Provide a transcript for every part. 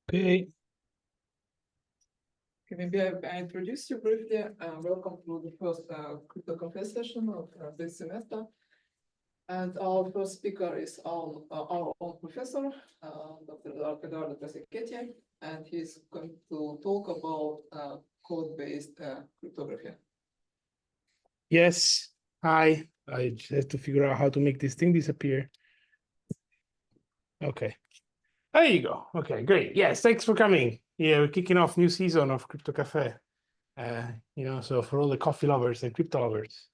Okay. Maybe I introduce you briefly. Welcome to the first Cryptography session of this semester. And our first speaker is our own professor, Dr. Edoardo Persichetti, and he's going to talk about code-based cryptography. Yes. Hi. I just have to figure out how to make this thing disappear. Okay. There you go. Okay, great. Yes, thanks for coming. Yeah, we're kicking off new season of Crypto Cafe. So for all the coffee lovers and crypto lovers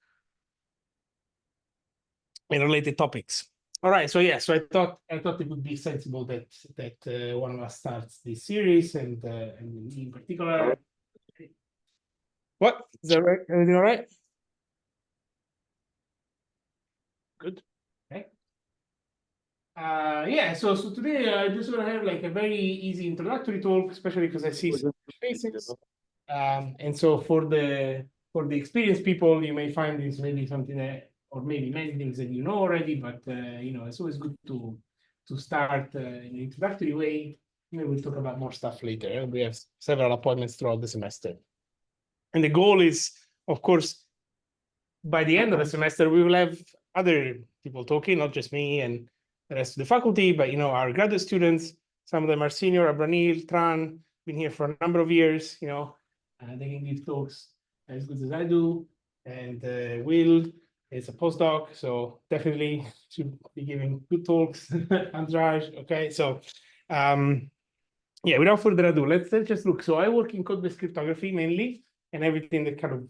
and related topics. All right. So yeah. So I thought it would be sensible that one of us starts this series, and in particular. What is that right? Everything all right? Good. Okay. Yeah, so today I just want to have like a very easy introductory talk, especially because I see some faces. And so for the experienced people, you may find this maybe something that, or maybe many things that you know already, but it's always good to start in an introductory way. Maybe we'll talk about more stuff later. We have several appointments throughout the semester. And the goal is, of course, by the end of the semester, we will have other people talking, not just me and the rest of the faculty, but our graduate students. Some of them are senior. Abranil, Tran, been here for a number of years. They can give talks as good as I do. And Will is a postdoc, so definitely should be giving good talks. Andraj, okay. So, yeah, without further ado, let's just look. So I work in code-based cryptography mainly, and everything that kind of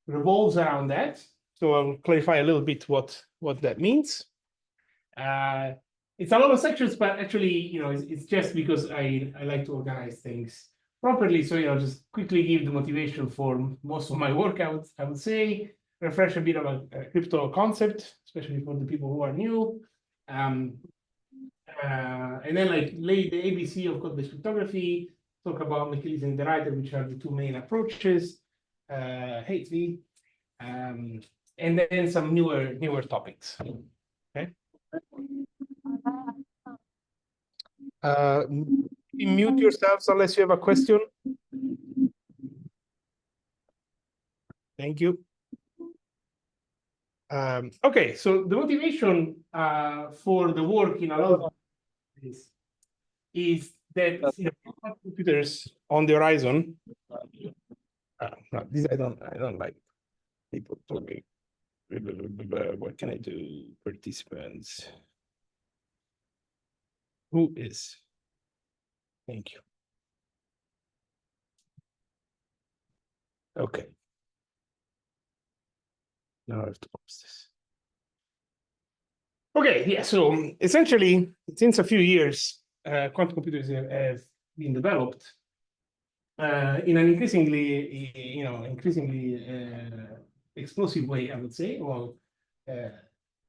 revolves around that. So I'll clarify a little bit what that means. It's a lot of sections, but actually, it's just because I like to organize things properly. So, just quickly give the motivation for most of my work. I would say refresh a bit of a crypto concept, especially for the people who are new. And then lay the ABC of code-based cryptography, talk about McLeese and Derider, which are the two main approaches. Hately. And then some newer topics. Okay. Mute yourselves unless you have a question. Thank you. Okay, so the motivation for the work in a lot of this is that computers on the horizon. No, this I don't like people talking. What can I do? Participants. Who is? Thank you. Okay. Now I have to post this. Okay, yeah, so essentially, since a few years, quantum computers have been developed in an increasingly explosive way, I would say. Well, it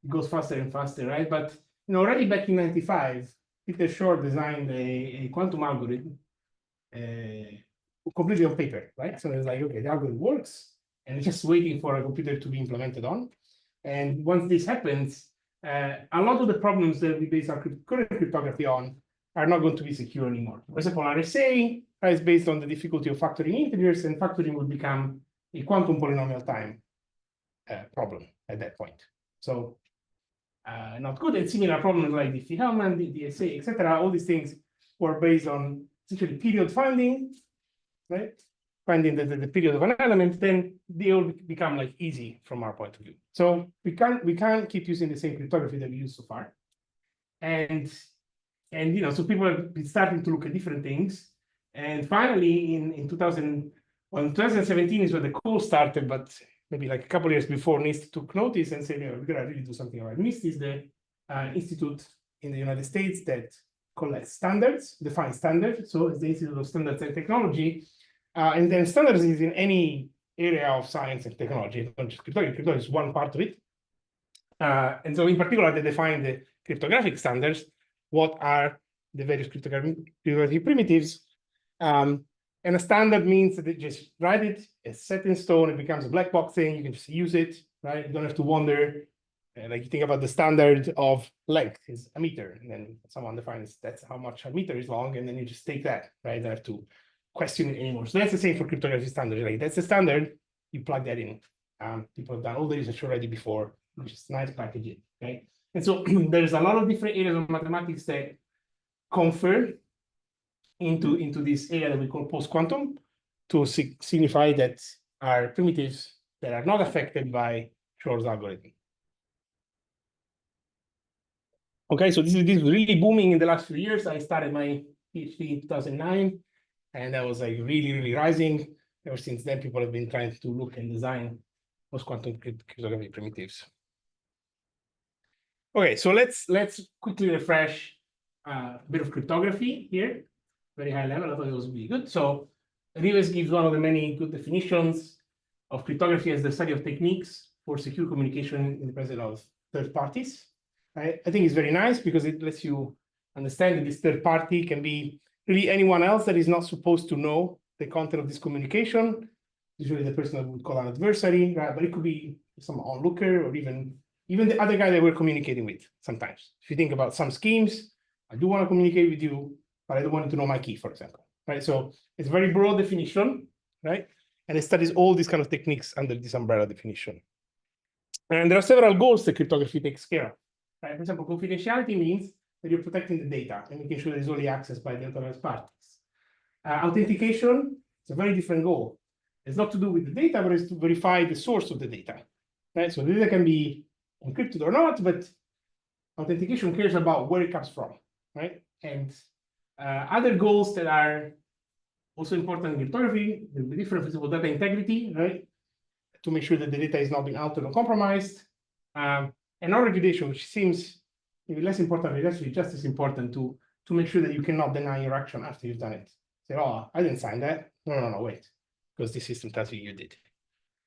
goes faster and faster, right? But already back in '95, Peter Shor designed a quantum algorithm completely on paper, right? So it's like, okay, the algorithm works, and it's just waiting for a computer to be implemented on. And once this happens, a lot of the problems that we base our current cryptography on are not going to be secure anymore. For example, RSA is based on the difficulty of factoring integers, and factoring would become a quantum polynomial time problem at that point. So not good. And similar problems like Diffie-Hellman, the DSA, etc. All these things were based on essentially period finding, right? Finding the period of an element, then they all become like easy from our point of view. So we can't keep using the same cryptography that we used so far. And so people have been starting to look at different things. And finally, in 2017 is when the call started, but maybe like a couple of years before, NIST took notice and said, we're gonna really do something about it. NIST is the institute in the United States that collects standards, defines standards. So it's the Institute of Standards and Technology. And then standards is in any area of science and technology, not just cryptography. Cryptography is one part of it. And so in particular, they define the cryptographic standards. What are the various cryptographic primitives? And a standard means that they just write it, it's set in stone, it becomes a black box thing, you can just use it, right? You don't have to wonder Like you think about the standard of length is a meter, and then someone defines that's how much a meter is long, and then you just take that, right? You don't have to question it anymore. So that's the same for cryptography standard. Like that's the standard, you plug that in. People have done all the research already before, which is nice packaging, right? And so there's a lot of different areas of mathematics that confer into this area that we call post-quantum to signify that are primitives that are not affected by Shor's algorithm. Okay, so this is really booming in the last few years. I started my PhD in 2009, and that was like really rising. Ever since then, people have been trying to look and design post-quantum cryptography primitives. Okay, so let's quickly refresh a bit of cryptography here. Very high level. I thought it was really good. So Rives gives one of the many good definitions of cryptography as the study of techniques for secure communication in the presence of third parties. I think it's very nice because it lets you understand that this third party can be really anyone else that is not supposed to know the content of this communication. Usually the person that we would call an adversary, right? But it could be some onlooker or even the other guy that we're communicating with sometimes. If you think about some schemes, I do want to communicate with you, but I don't want you to know my key, for example, right? So it's a very broad definition, right? And it studies all these kind of techniques under this umbrella definition. And there are several goals that cryptography takes care of. Right? For example, confidentiality means that you're protecting the data and making sure that it's only accessed by the authorized parties. Authentication is a very different goal. It's not to do with the data, but it's to verify the source of the data. Right? So the data can be encrypted or not, but authentication cares about where it comes from. Right? And other goals that are also important in cryptography, the different physical data integrity, right? To make sure that the data is not being altered or compromised. And non-repudiation, which seems maybe less important, but actually just as important to make sure that you cannot deny your action after you've done it. Say, oh, I didn't sign that. No, wait, because the system tells you did.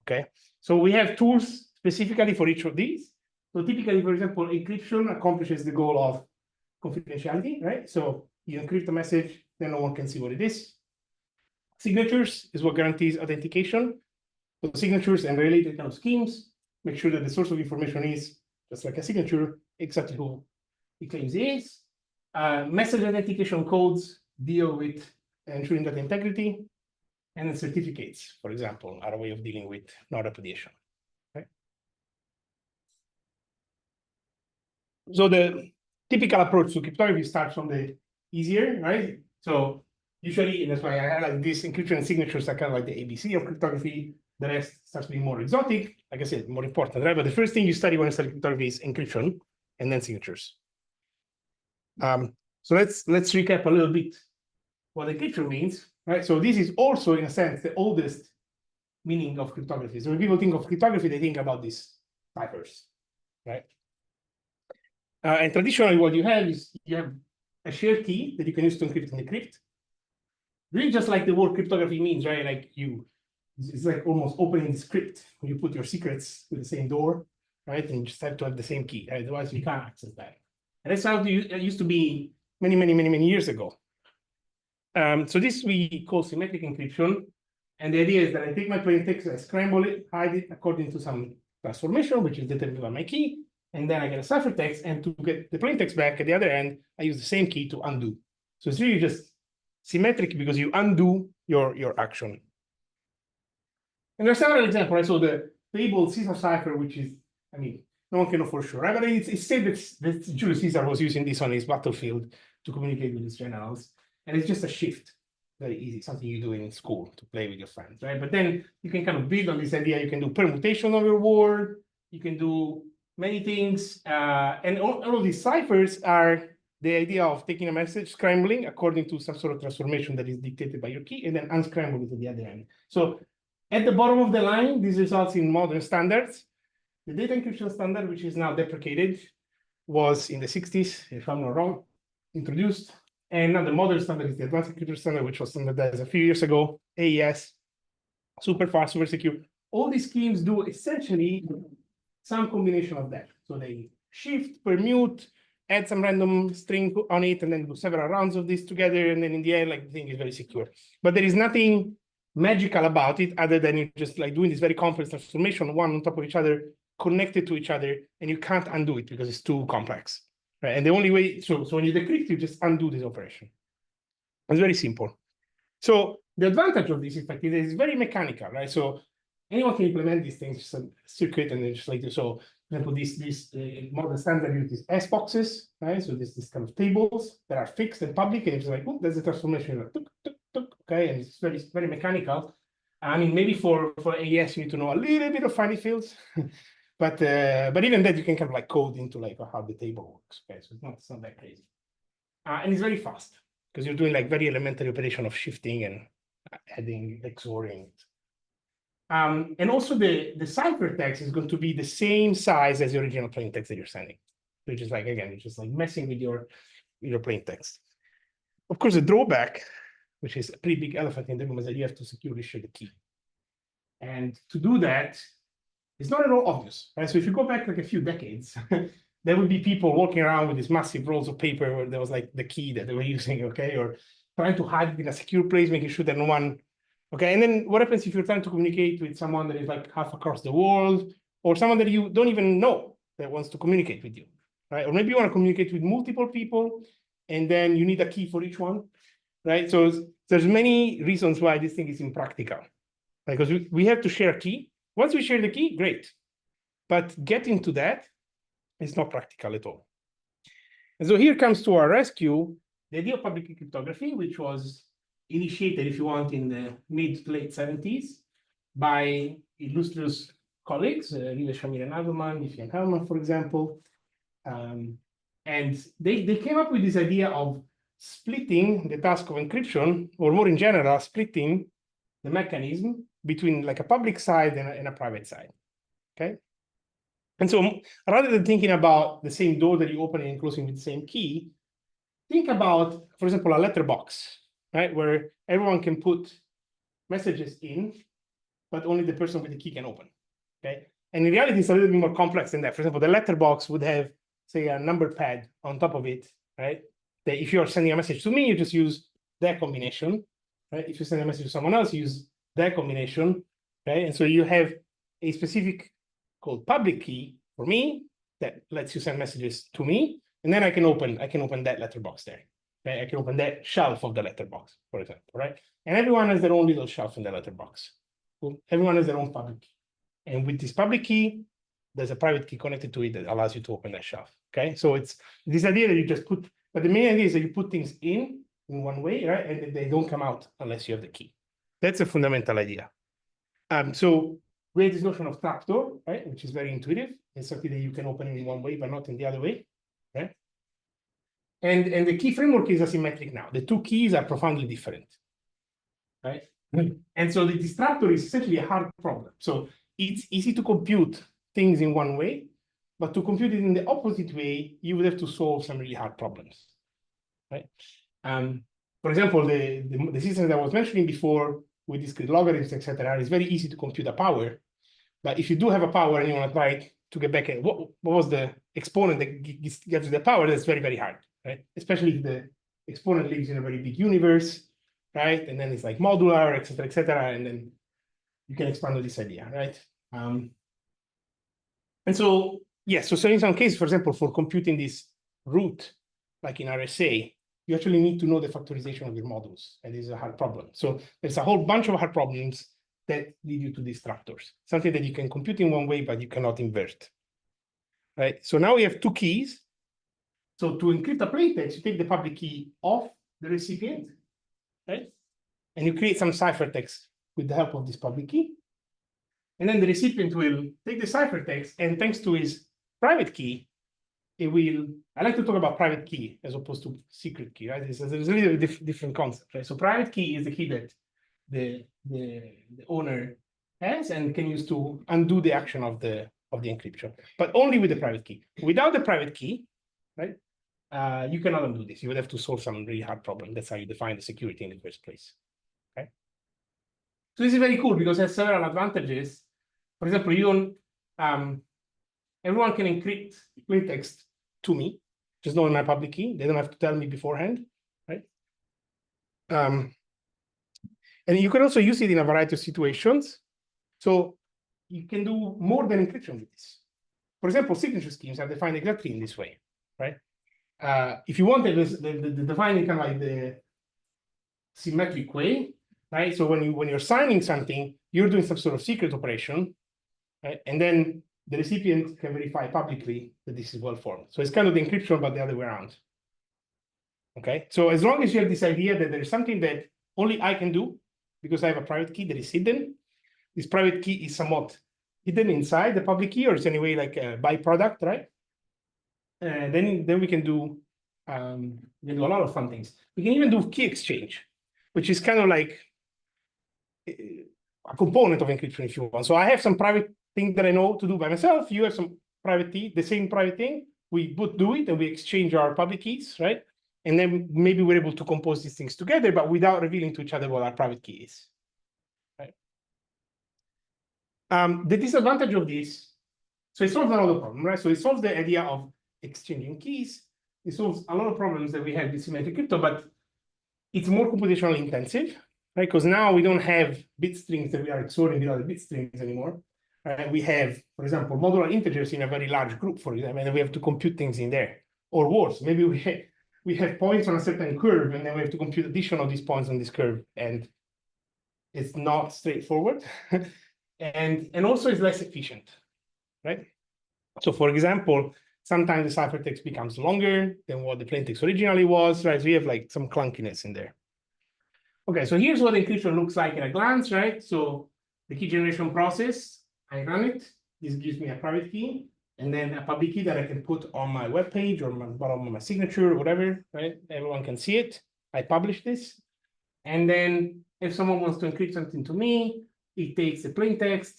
Okay, so we have tools specifically for each of these. So typically, for example, encryption accomplishes the goal of confidentiality, right? So you encrypt a message, then no one can see what it is. Signatures is what guarantees authentication. So signatures and related kind of schemes make sure that the source of information is just like a signature, exactly who it claims it is. Message identification codes deal with ensuring data integrity, and then certificates, for example, are a way of dealing with non-repudiation. Okay? So the typical approach to cryptography starts from the easier, right? So usually, and that's why I highlight this, encryption and signatures are kind of like the ABC of cryptography. The rest starts being more exotic, like I said, more important, right? But the first thing you study when you study cryptography is encryption and then signatures. So let's recap a little bit what encryption means, right? So this is also, in a sense, the oldest meaning of cryptography. So when people think of cryptography, they think about these ciphers, right? And traditionally, what you have is you have a shared key that you can use to encrypt and decrypt. Really just like the word cryptography means, right? Like it's like almost opening the script when you put your secrets to the same door, right? And you just have to have the same key, right? Otherwise you can't access that. And that's how it used to be many years ago. So this we call symmetric encryption. And the idea is that I take my plain text, I scramble it, hide it according to some transformation, which is determined by my key. And then I get a ciphertext, and to get the plain text back at the other end, I use the same key to undo. So it's really just symmetric because you undo your action. And there's several examples, right? So the label Caesar cipher, which is, I mean, no one can know for sure, right? But it's said that Julius Caesar was using this on his battlefield to communicate with his generals. And it's just a shift, very easy, something you do in school to play with your friends, right? But then you can kind of build on this idea. You can do permutation of your word. You can do many things. And all of these ciphers are the idea of taking a message, scrambling according to some sort of transformation that is dictated by your key, and then unscrambling it at the other end. So at the bottom of the line, this results in modern standards. The data encryption standard, which is now deprecated, was in the 60s, if I'm not wrong, introduced. And now the modern standard is the advanced encryption standard, which was standardized a few years ago, AES, super fast, super secure. All these schemes do essentially some combination of that. So they shift, permute, add some random string on it, and then do several rounds of this together. And then in the end, like the thing is very secure. But there is nothing magical about it other than you just like doing this very complex transformation one on top of each other connected to each other, and you can't undo it because it's too complex, right? And the only way, so when you decrypt, you just undo this operation. It's very simple. So the advantage of this, in fact, is it's very mechanical, right? So anyone can implement these things, just a circuit, and then just like this. So, for example, this modern standard uses S boxes, right? So this kind of tables that are fixed and public, and it's like, oh, there's a transformation, like, tuk, tuk, tuk, okay, and it's very mechanical. I mean, maybe for AES, you need to know a little bit of finite fields, but even that you can kind of like code into like how the table works. Okay, so it's not that crazy, and it's very fast because you're doing like very elementary operation of shifting and adding, XORing. And also the ciphertext is going to be the same size as the original plain text that you're sending, which is like, again, it's just like messing with your plain text. Of course, the drawback, which is a pretty big elephant in the room, is that you have to securely share the key. And to do that, it's not at all obvious, right? So if you go back like a few decades, there would be people walking around with these massive rolls of paper where there was like the key that they were using, okay, or trying to hide it in a secure place, making sure that no one, okay. And then what happens if you're trying to communicate with someone that is like half across the world, or someone that you don't even know that wants to communicate with you, right? Or maybe you want to communicate with multiple people, and then you need a key for each one, right? So there's many reasons why this thing is impractical, right? Because we have to share a key. Once we share the key, great. But getting to that is not practical at all. And so here comes to our rescue the idea of public key cryptography, which was initiated, if you want, in the mid to late 70s by illustrious colleagues, Rive Shamir and Adelman, Diffie and Hellman, for example. And they came up with this idea of splitting the task of encryption, or more in general, splitting the mechanism between like a public side and a private side, okay? And so rather than thinking about the same door that you open and closing with the same key, think about, for example, a letterbox, right? Where everyone can put messages in, but only the person with the key can open, okay? And in reality, it's a little bit more complex than that. For example, the letterbox would have, say, a number pad on top of it, right? That if you're sending a message to me, you just use that combination, right? If you send a message to someone else, you use that combination, right? And so you have a specific called public key for me that lets you send messages to me, and then I can open that letterbox there. Okay? I can open that shelf of the letterbox, for example, right? And everyone has their own little shelf in the letterbox. Cool. Everyone has their own public key. And with this public key, there's a private key connected to it that allows you to open that shelf. Okay, so it's this idea that you just put, but the main idea is that you put things in one way, right? And they don't come out unless you have the key. That's a fundamental idea. So we have this notion of trapdoor, right? Which is very intuitive. It's something that you can open in one way, but not in the other way, right? And the key framework is asymmetric now. The two keys are profoundly different, right? And so the trapdoor is essentially a hard problem. So it's easy to compute things in one way, but to compute it in the opposite way, you would have to solve some really hard problems, right? For example, the system that I was mentioning before with discrete logarithms, etc., is very easy to compute a power. But if you do have a power and you want to try to get back at what was the exponent that gives you the power, that's very hard, right? Especially if the exponent lives in a very big universe, right? And then it's like modular, etc., and then you can expand on this idea, right? And so, yes, so in some cases, for example, for computing this root, like in RSA, you actually need to know the factorization of your models, and this is a hard problem. So there's a whole bunch of hard problems that lead you to these trapdoors, something that you can compute in one way, but you cannot invert, right? So now we have two keys. So to encrypt a plaintext, you take the public key off the recipient, right? And you create some ciphertext with the help of this public key. And then the recipient will take the ciphertext, and thanks to his private key, it will, I like to talk about private key as opposed to secret key, right? There's a little different concept, right? So private key is the key that the owner has and can use to undo the action of the encryption, but only with the private key. Without the private key, right, you cannot undo this. You would have to solve some really hard problem. That's how you define the security in the first place. Okay. So this is very cool because it has several advantages. For example, you don't, everyone can encrypt plain text to me, just knowing my public key. They don't have to tell me beforehand, right? And you can also use it in a variety of situations. So you can do more than encryption with this, for example, signature schemes are defined exactly in this way, right? If you want the defining kind of like the symmetric way, right? So when you're signing something, you're doing some sort of secret operation, right? And then the recipient can verify publicly that this is well formed. So it's kind of the encryption, but the other way around. Okay, so as long as you have this idea that there is something that only I can do because I have a private key that is hidden, this private key is somewhat hidden inside the public key, or it's anyway like a byproduct, right? And then we can do a lot of fun things. We can even do key exchange, which is kind of like a component of encryption if you want. So I have some private thing that I know to do by myself. You have some private key, the same private thing. We both do it and we exchange our public keys, right? And then maybe we're able to compose these things together, but without revealing to each other what our private key is. Right? The disadvantage of this, so it solves another problem, right? So it solves the idea of exchanging keys. It solves a lot of problems that we have with symmetric crypto, but it's more computationally intensive, right? Because now we don't have bit strings that we are XORing with other bit strings anymore. We have, for example, modular integers in a very large group, for example, and we have to compute things in there. Or worse, maybe we have points on a certain curve, and then we have to compute addition of these points on this curve, and it's not straightforward. and also it's less efficient, right? So for example, sometimes the ciphertext becomes longer than what the plaintext originally was, right? So you have like some clunkiness in there. Okay, so here's what encryption looks like at a glance, right? So the key generation process, I run it. This gives me a private key, and then a public key that I can put on my web page or my bottom of my signature or whatever, right? Everyone can see it. I publish this. And then if someone wants to encrypt something to me, it takes the plaintext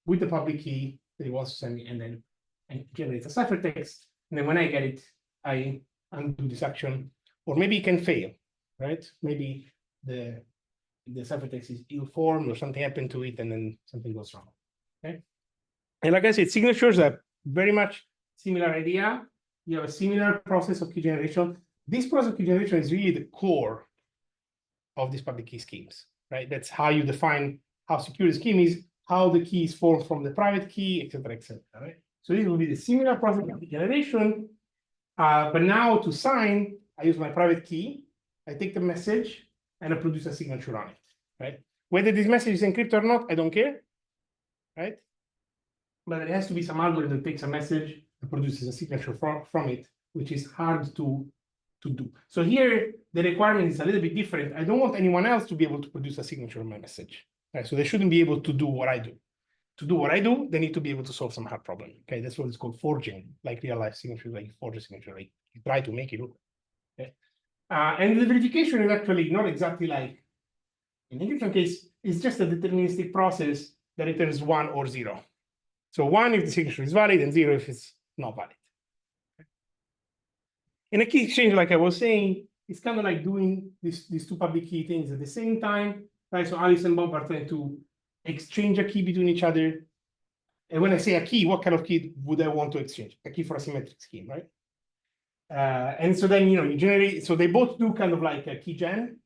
with the public key that it wants to send me, and then it generates a ciphertext. And then when I get it, I undo this action. Or maybe it can fail, right? Maybe the ciphertext is ill-formed or something happened to it, and then something goes wrong. Okay. And like I said, signatures are very much similar idea. You have a similar process of key generation. This process of key generation is really the core of these public key schemes, right? That's how you define how secure the scheme is, how the key is formed from the private key, et cetera, right? So this will be the similar process of key generation. But now to sign, I use my private key, I take the message, and I produce a signature on it, right? Whether this message is encrypted or not, I don't care, right? But there has to be some algorithm that takes a message and produces a signature from it, which is hard to do. So here, the requirement is a little bit different. I don't want anyone else to be able to produce a signature on my message, right? So they shouldn't be able to do what I do. To do what I do, they need to be able to solve some hard problem. Okay, that's what it's called forging, like real life signature, like forge a signature, like you try to make it look. Okay. And the verification is actually not exactly like in the encryption case, it's just a deterministic process that returns 1 or 0. So 1 if the signature is valid, and 0 if it's not valid. In a key exchange, like I was saying, it's kind of like doing these two public key things at the same time, right? So Alice and Bob are trying to exchange a key between each other. And when I say a key, what kind of key would I want to exchange? A key for a symmetric scheme, right? And so then, you generate, so they both do kind of like a key gen,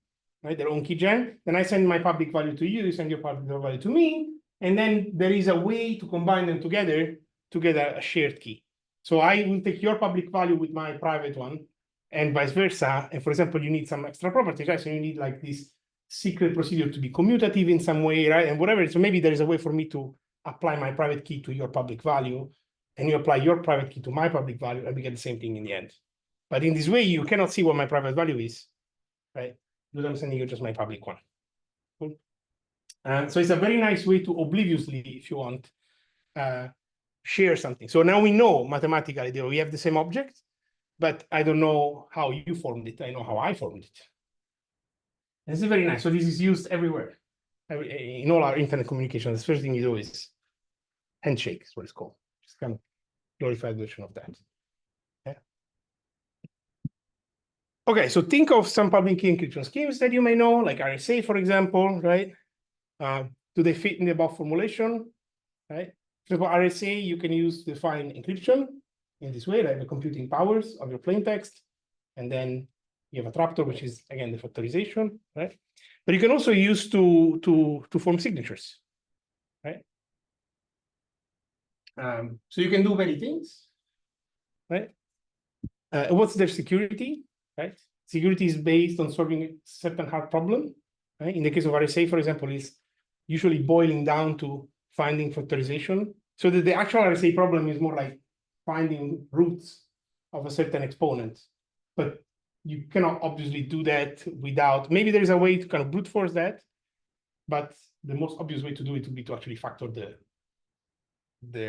right? Their own key gen. Then I send my public value to you, you send your public value to me. And then there is a way to combine them together to get a shared key. So I will take your public value with my private one and vice versa. And for example, you need some extra properties, right? So you need like this secret procedure to be commutative in some way, right? And whatever. So maybe there is a way for me to apply my private key to your public value, and you apply your private key to my public value, and we get the same thing in the end. But in this way, you cannot see what my private value is, right? Because I'm sending you just my public one. Cool. So it's a very nice way to obliviously, if you want, share something. So now we know mathematically that we have the same object, but I don't know how you formed it. I know how I formed it. And this is very nice. So this is used everywhere. In all our internet communications, the first thing you do is handshake, is what it's called. Just kind of glorified version of that. Yeah. Okay, so think of some public key encryption schemes that you may know, like RSA, for example, right? Do they fit in the above formulation, right? For RSA, you can use define encryption in this way, like the computing powers of your plaintext, and then you have a trapdoor, which is again the factorization, right? But you can also use to form signatures, right? So you can do many things, right? What's their security, right? Security is based on solving a certain hard problem, right? In the case of RSA, for example, is usually boiling down to finding factorization. So that the actual RSA problem is more like finding roots of a certain exponent. But you cannot obviously do that without, maybe there is a way to kind of brute force that, but the most obvious way to do it would be to actually factor the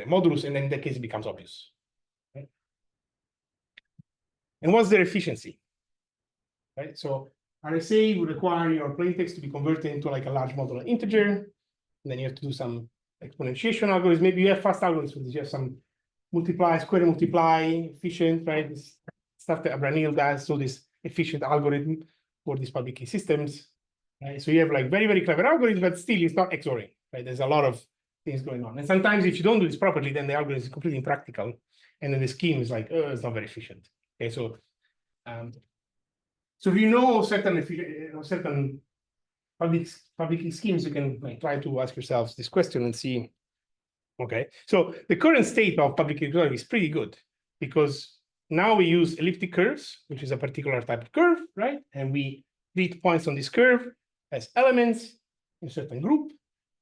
modulus, and then in that case it becomes obvious. Right? And what's their efficiency? Right? So RSA would require your plaintext to be converted into like a large modular integer, and then you have to do some exponentiation algorithms. Maybe you have fast algorithms for this. You have some multiply, square multiply, efficient, right? This stuff that Abranil does, so this efficient algorithm for these public key systems. Right? So you have like very, very clever algorithms, but still it's not XORing, right? There's a lot of things going on. And sometimes if you don't do this properly, then the algorithm is completely impractical. And then the scheme is like, it's not very efficient. Okay, so if you know certain public key schemes, you can like, try to ask yourselves this question and see. Okay, so the current state of public key cryptography is pretty good because now we use elliptic curves, which is a particular type of curve, right? And we treat points on this curve as elements in a certain group,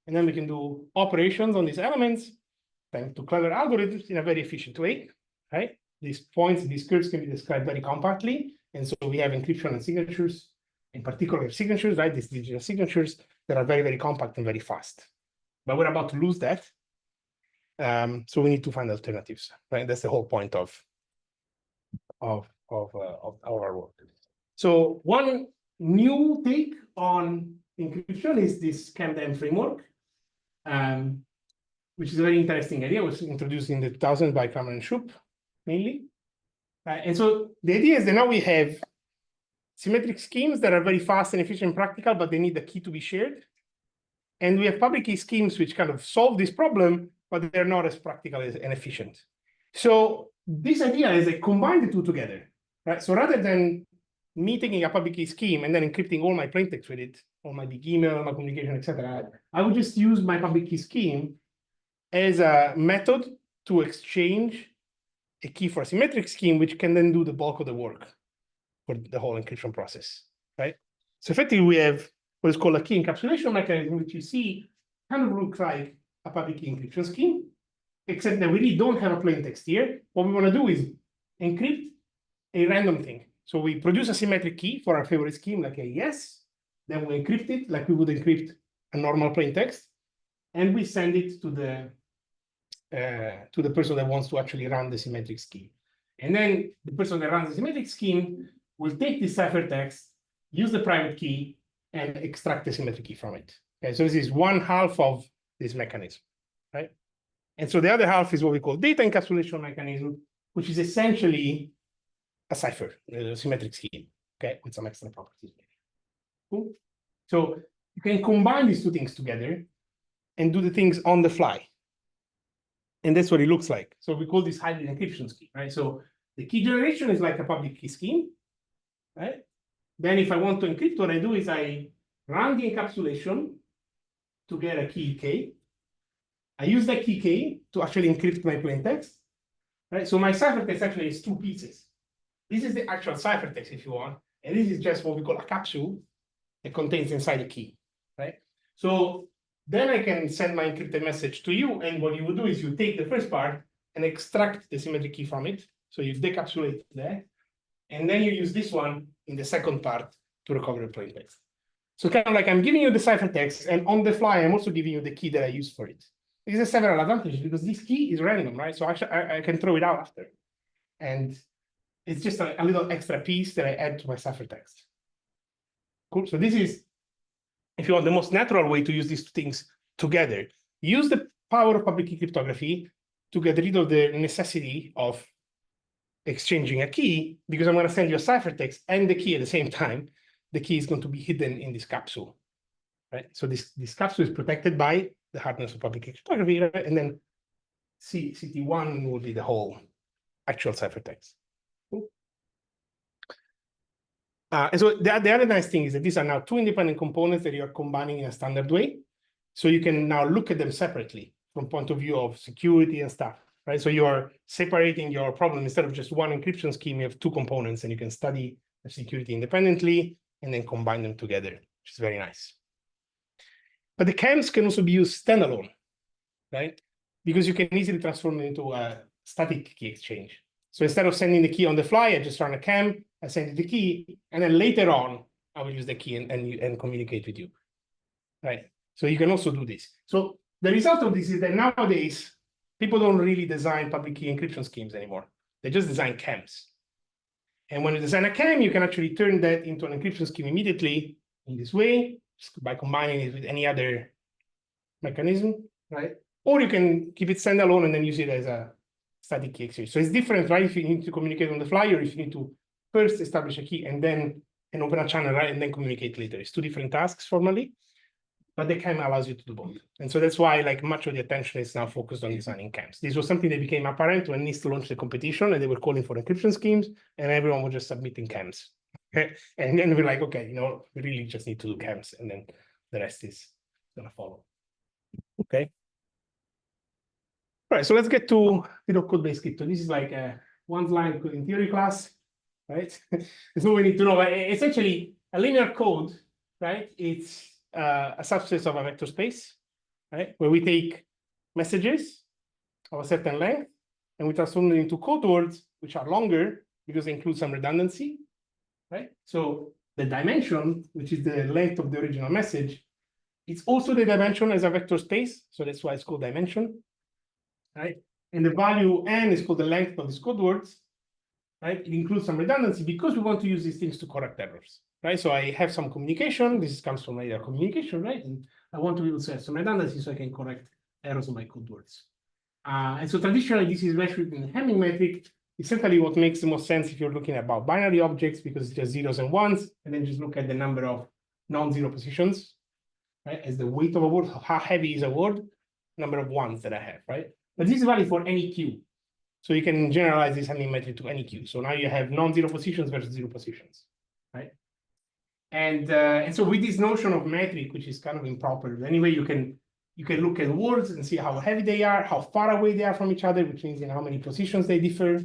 and then we can do operations on these elements thanks to clever algorithms in a very efficient way, right? These points, these curves can be described very compactly, and so we have encryption and signatures, in particular signatures, right? These digital signatures that are very, very compact and very fast. But we're about to lose that. So we need to find alternatives, right? That's the whole point of our work. So one new take on encryption is this CAMDEM framework, which is a very interesting idea. It was introduced in the 2000s by Kramer and Shoup, mainly. And so the idea is that now we have symmetric schemes that are very fast and efficient and practical, but they need the key to be shared. And we have public key schemes which kind of solve this problem, but they're not as practical and efficient. So this idea is they combine the two together, right? So rather than me taking a public key scheme and then encrypting all my plaintext with it, all my big email, my communication, etc., I would just use my public key scheme as a method to exchange a key for a symmetric scheme, which can then do the bulk of the work for the whole encryption process, right? So effectively, we have what is called a key encapsulation mechanism, which you see kind of looks like a public key encryption scheme, except that we really don't have a plaintext here. What we want to do is encrypt a random thing. So we produce a symmetric key for our favorite scheme, like a yes, then we encrypt it like we would encrypt a normal plaintext, and we send it to the person that wants to actually run the symmetric scheme. And then the person that runs the symmetric scheme will take this ciphertext, use the private key, and extract the symmetric key from it. Okay, so this is one half of this mechanism, right? And so the other half is what we call data encapsulation mechanism, which is essentially a cipher, a symmetric scheme, okay, with some extra properties. Cool. So you can combine these two things together and do the things on the fly. And that's what it looks like. So we call this hybrid encryption scheme, right? So the key generation is like a public key scheme, right? Then if I want to encrypt, what I do is I run the encapsulation to get a key K. I use that key K to actually encrypt my plaintext, right? So my ciphertext actually is two pieces. This is the actual ciphertext, if you want, and this is just what we call a capsule that contains inside a key, right? So then I can send my encrypted message to you, and what you would do is you take the first part and extract the symmetric key from it. So you decapsulate that, and then you use this one in the second part to recover the plaintext. So kind of like I'm giving you the ciphertext, and on the fly, I'm also giving you the key that I use for it. This has several advantages because this key is random, right? So actually, I can throw it out after. And it's just a little extra piece that I add to my ciphertext. Cool. So this is, if you want, the most natural way to use these two things together. Use the power of public key cryptography to get rid of the necessity of exchanging a key, because I'm going to send you a ciphertext and the key at the same time. The key is going to be hidden in this capsule, right? So this capsule is protected by the hardness of public key cryptography, right? And then CT1 will be the whole actual ciphertext. Cool. And so the other nice thing is that these are now two independent components that you are combining in a standard way. So you can now look at them separately. from point of view of security and stuff, right? So you are separating your problem. Instead of just one encryption scheme, you have two components, and you can study the security independently and then combine them together, which is very nice. But the CAMs can also be used standalone, right? Because you can easily transform it into a static key exchange. So instead of sending the key on the fly, I just run a CAM, I send it the key, and then later on, I will use the key and communicate with you, right? So you can also do this. So the result of this is that nowadays, people don't really design public key encryption schemes anymore. They just design CAMs. And when you design a CAM, you can actually turn that into an encryption scheme immediately in this way, just by combining it with any other mechanism, right? Or you can keep it standalone and then use it as a static key exchange. So it's different, right? If you need to communicate on the fly, or if you need to first establish a key and then open a channel, right, and then communicate later. It's two different tasks formally, but the CAM allows you to do both. And so that's why like much of the attention is now focused on designing CAMs. This was something that became apparent when NIST launched the competition, and they were calling for encryption schemes, and everyone was just submitting CAMs. Okay? And then we're like, okay, we really just need to do CAMs, and then the rest is gonna follow. Okay. All right, so let's get to code-based crypto. This is like a one-line coding theory class, right? That's what we need to know. Essentially, a linear code, right? It's a subset of a vector space, right? Where we take messages of a certain length and we transform them into code words, which are longer because they include some redundancy, right? So the dimension, which is the length of the original message, it's also the dimension as a vector space. So that's why it's called dimension, right? And the value n is called the length of these code words, right? It includes some redundancy because we want to use these things to correct errors, right? So I have some communication. This comes from either communication, right? And I want to be able to have some redundancy so I can correct errors on my code words. And so traditionally, this is measured in the Hamming metric. Essentially, what makes the most sense if you're looking about binary objects, because it's just zeros and ones, and then just look at the number of non-zero positions, right? As the weight of a word, how heavy is a word, number of ones that I have, right? But this is valid for any queue. So you can generalize this Hamming metric to any queue. So now you have non-zero positions versus zero positions, right? And so with this notion of metric, which is kind of improper, anyway, you can look at words and see how heavy they are, how far away they are from each other, which means in how many positions they differ,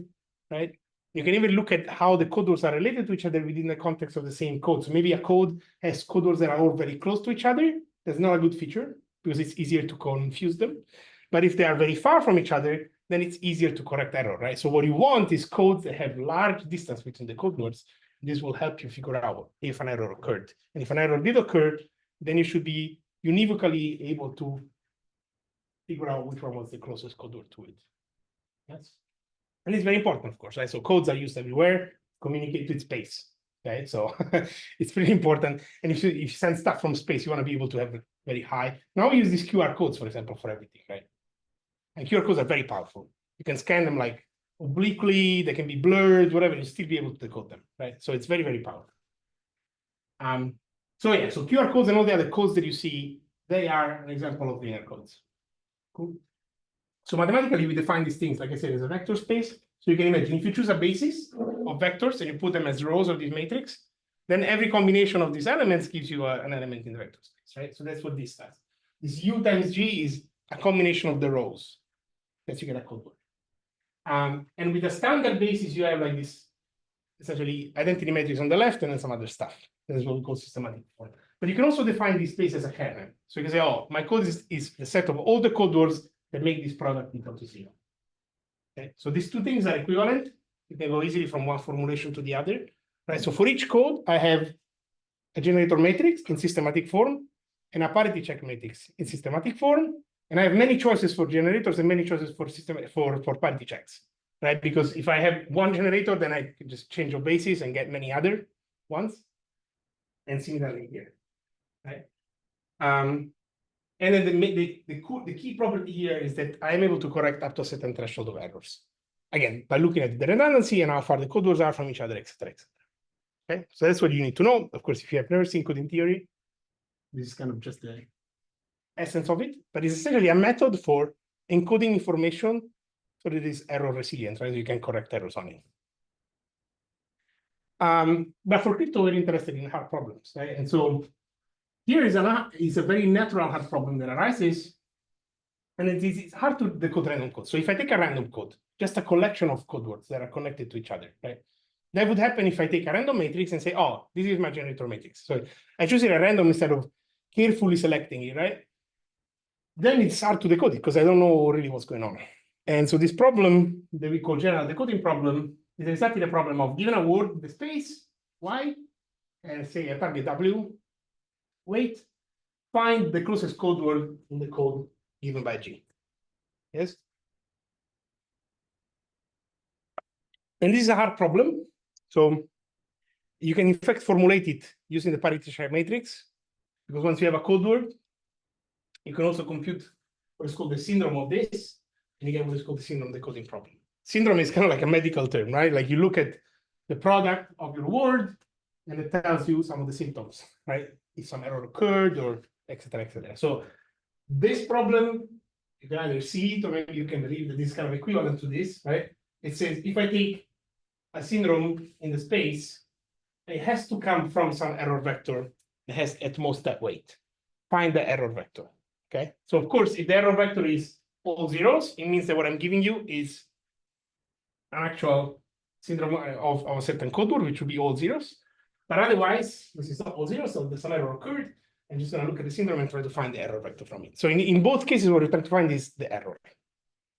right? You can even look at how the code words are related to each other within the context of the same code. So maybe a code has code words that are all very close to each other. That's not a good feature because it's easier to confuse them. But if they are very far from each other, then it's easier to correct error, right? So what you want is codes that have large distance between the code words. This will help you figure out if an error occurred. And if an error did occur, then you should be univocally able to figure out which one was the closest code word to it. Yes. And it's very important, of course, right? So codes are used everywhere, communicate with space, right? So it's pretty important. And if you send stuff from space, you want to be able to have it very high. Now we use these QR codes, for example, for everything, right? And QR codes are very powerful. You can scan them like obliquely, they can be blurred, whatever, you still be able to decode them, right? So it's very, very powerful. So yeah, so QR codes and all the other codes that you see, they are an example of linear codes. Cool. So mathematically, we define these things, like I said, as a vector space. So you can imagine if you choose a basis of vectors and you put them as rows of this matrix, then every combination of these elements gives you an element in the vector space, right? So that's what this does. This U times G is a combination of the rows that you get a code word. And with a standard basis, you have like this, essentially identity matrix on the left and then some other stuff. That's what we call systematic form. But you can also define this space as a kernel. So you can say, oh, my code is the set of all the code words that make this product equal to zero. Okay, so these two things are equivalent. You can go easily from one formulation to the other. Right. So for each code, I have a generator matrix in systematic form and a parity check matrix in systematic form. And I have many choices for generators and many choices for parity checks, right? Because if I have one generator, then I can just change your basis and get many other ones. And similarly here, right? And then the key property here is that I am able to correct up to a certain threshold of errors. Again, by looking at the redundancy and how far the code words are from each other, et cetera, et cetera. Okay, so that's what you need to know. Of course, if you have never seen coding theory, this is kind of just the essence of it, but it's essentially a method for encoding information so that it is error resilient, right? You can correct errors on it. But for crypto, we're interested in hard problems, right? And so here is a very natural hard problem that arises And it's hard to decode random code. So if I take a random code, just a collection of code words that are connected to each other, right? That would happen if I take a random matrix and say, oh, this is my generator matrix. So I choose it at random instead of carefully selecting it, right? Then it's hard to decode it because I don't know really what's going on. And so this problem that we call general decoding problem is exactly the problem of given a word, the space, y, and say a target w, wait, find the closest code word in the code given by G. Yes? And this is a hard problem. So you can in fact formulate it using the parity check matrix, because once you have a code word, you can also compute what is called the syndrome of this, and you get what is called the syndrome decoding problem. Syndrome is kind of like a medical term, right? Like you look at the product of your word, and it tells you some of the symptoms, right? If some error occurred or et cetera, et cetera. So this problem, you can either see it or maybe you can believe that this is kind of equivalent to this, right? It says if I take a syndrome in the space, it has to come from some error vector that has at most that weight. Find the error vector, okay? So of course, if the error vector is all zeros, it means that what I'm giving you is an actual syndrome of a certain code word, which would be all zeros. But otherwise, this is not all zeros, so there's some error occurred. I'm just going to look at the syndrome and try to find the error vector from it. So in both cases, what we're trying to find is the error.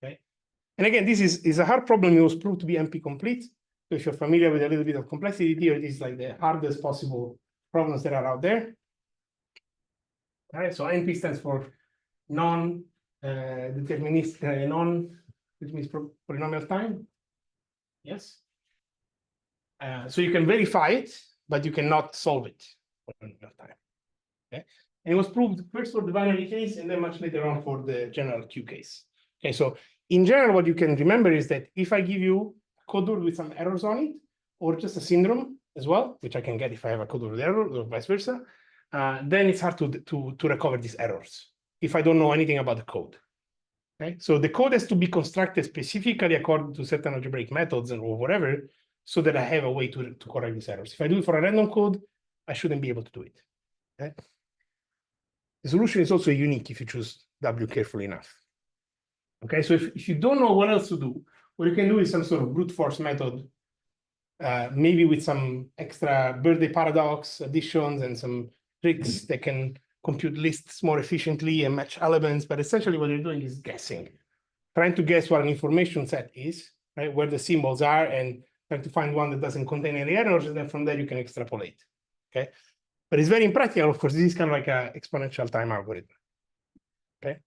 Okay. And again, this is a hard problem. It was proved to be NP complete. So if you're familiar with a little bit of complexity theory, this is like the hardest possible problems that are out there. All right. So NP stands for non-deterministic, non-deterministic polynomial time. Yes. So you can verify it, but you cannot solve it for polynomial time. Okay. And it was proved first for the binary case and then much later on for the general Q case. Okay, so in general, what you can remember is that if I give you a code word with some errors on it, or just a syndrome as well, which I can get if I have a code word with error or vice versa, then it's hard to recover these errors if I don't know anything about the code. Okay, so the code has to be constructed specifically according to certain algebraic methods or whatever, so that I have a way to correct these errors. If I do it for a random code, I shouldn't be able to do it. Okay? The solution is also unique if you choose W carefully enough. Okay, so if you don't know what else to do, what you can do is some sort of brute force method, maybe with some extra birthday paradox additions and some tricks that can compute lists more efficiently and match elements. But essentially what you're doing is guessing, trying to guess what an information set is, right, where the symbols are, and trying to find one that doesn't contain any errors, and then from there you can extrapolate. Okay. But it's very impractical, of course. This is kind of like an exponential time algorithm. Okay.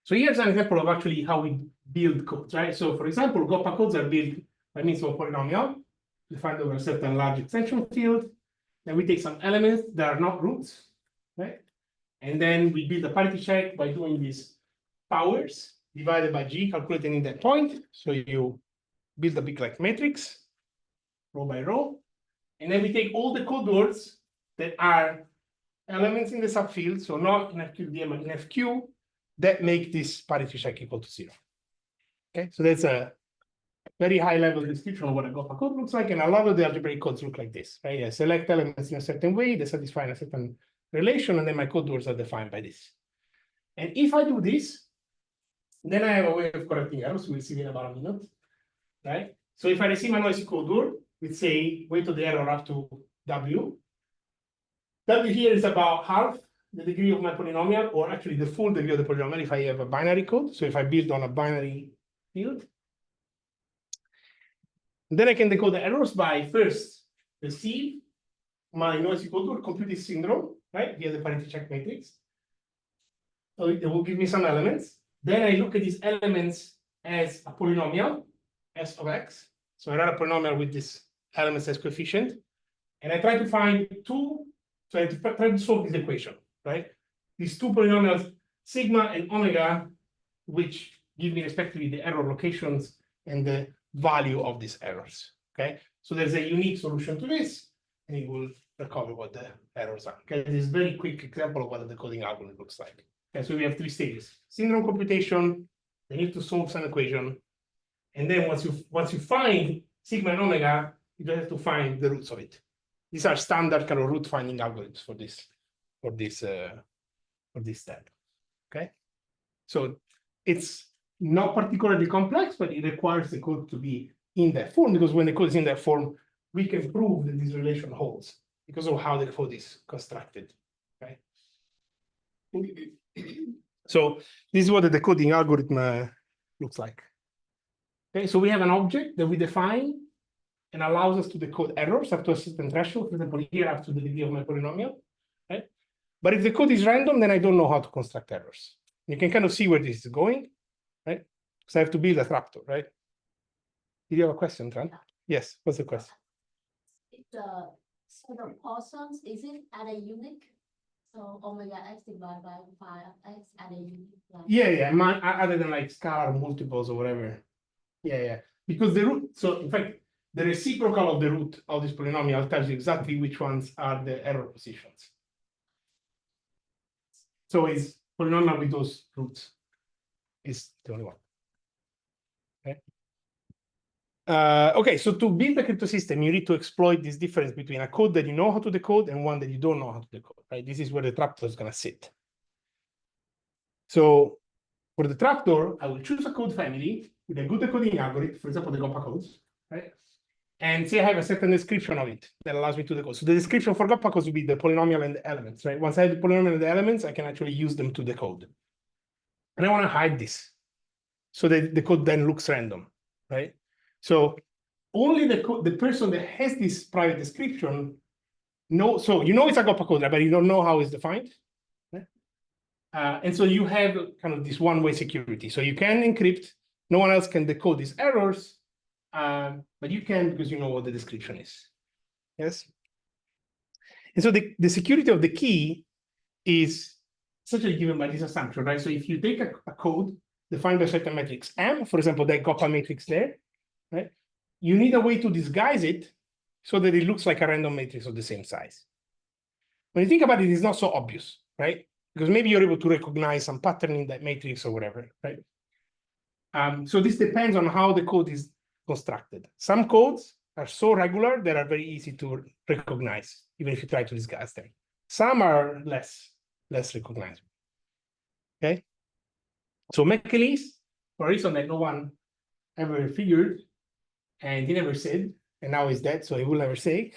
So here's an example of actually how we build codes, right? So for example, GOPA codes are built by means of a polynomial defined over a certain large extension field. Then we take some elements that are not roots, right? And then we build a parity check by doing these powers divided by G, calculating in that point. So you build a big like matrix, row by row. And then we take all the code words that are elements in the subfield, so not in FQDM and in FQ, that make this parity check equal to 0. Okay, so that's a very high level description of what a GOPA code looks like, and a lot of the algebraic codes look like this, right? I select elements in a certain way, they satisfy a certain relation, and then my code words are defined by this. And if I do this, then I have a way of correcting errors. We'll see in about a minute, right? So if I receive a noisy code word, we say weight of the error up to W. W here is about half the degree of my polynomial, or actually the full degree of the polynomial if I have a binary code. So if I build on a binary field, then I can decode the errors by first receive my noisy code word, compute this syndrome, right, via the parity check matrix. So it will give me some elements. Then I look at these elements as a polynomial, S of X. So I write a polynomial with this elements as coefficient, and I try to find two. So I try to solve this equation, right? These two polynomials, sigma and omega, which give me respectively the error locations and the value of these errors, okay? So there's a unique solution to this, and it will recover what the errors are. Okay, this is a very quick example of what the decoding algorithm looks like. Okay, so we have 3 stages. Syndrome computation, they need to solve some equation, and then once you find sigma and omega, you just have to find the roots of it. These are standard kind of root finding algorithms for this step. Okay. So it's not particularly complex, but it requires the code to be in that form, because when the code is in that form, we can prove that this relation holds because of how the code is constructed, right? So this is what the decoding algorithm looks like. Okay, so we have an object that we define and allows us to decode errors up to a certain threshold, for example, here up to the degree of my polynomial, right? But if the code is random, then I don't know how to construct errors. You can kind of see where this is going, right? Because I have to build a trapdoor, right? Did you have a question, Tran? Yes, what's the question? If the set of portions, is it at a unique? So omega x divided by phi x at a unique. Like, Yeah, other than like scalar multiples or whatever. Yeah. Because the root, so in fact, the reciprocal of the root of this polynomial tells you exactly which ones are the error positions. So it's polynomial with those roots is the only one. Okay. Okay, so to build a crypto system, you need to exploit this difference between a code that you know how to decode and one that you don't know how to decode, right? This is where the trapdoor is going to sit. So for the trapdoor, I will choose a code family with a good decoding algorithm, for example, the GOPA codes, right? And say I have a certain description of it that allows me to decode. So the description for GOPA codes will be the polynomial and the elements, right? Once I have the polynomial and the elements, I can actually use them to decode. And I want to hide this so that the code then looks random, right? So only the person that has this private description knows, so you know it's a GOPA code, but you don't know how it's defined. Right? And so you have kind of this one-way security. So you can encrypt, no one else can decode these errors, but you can because you know what the description is. Yes? And so the security of the key is essentially given by this assumption, right? So if you take a code defined by a certain matrix M, for example, that GOPA matrix there, right? You need a way to disguise it so that it looks like a random matrix of the same size. When you think about it, it's not so obvious, right? Because maybe you're able to recognize some pattern in that matrix or whatever, right? So this depends on how the code is constructed. Some codes are so regular that are very easy to recognize, even if you try to disguise them. Some are less recognizable. Okay. So Mecheli's, for a reason that no one ever figured, and he never said, and now he's dead, so he will never say.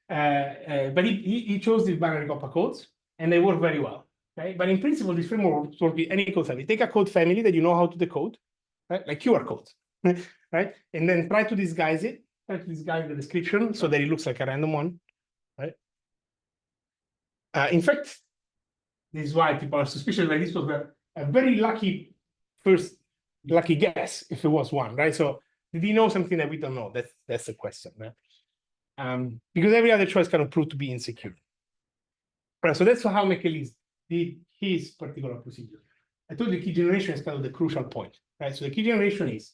But he chose these binary GOPA codes, and they work very well. Right? But in principle, this framework works with any code family. Take a code family that you know how to decode, right? Like QR codes, right? And then try to disguise it, try to disguise the description so that it looks like a random one, right? In fact, this is why people are suspicious that this was a very lucky guess if it was one, right? So did he know something that we don't know? That's the question, right? Because every other choice kind of proved to be insecure. Right, so that's how Mecheli's did his particular procedure. I told you key generation is kind of the crucial point, right? So the key generation is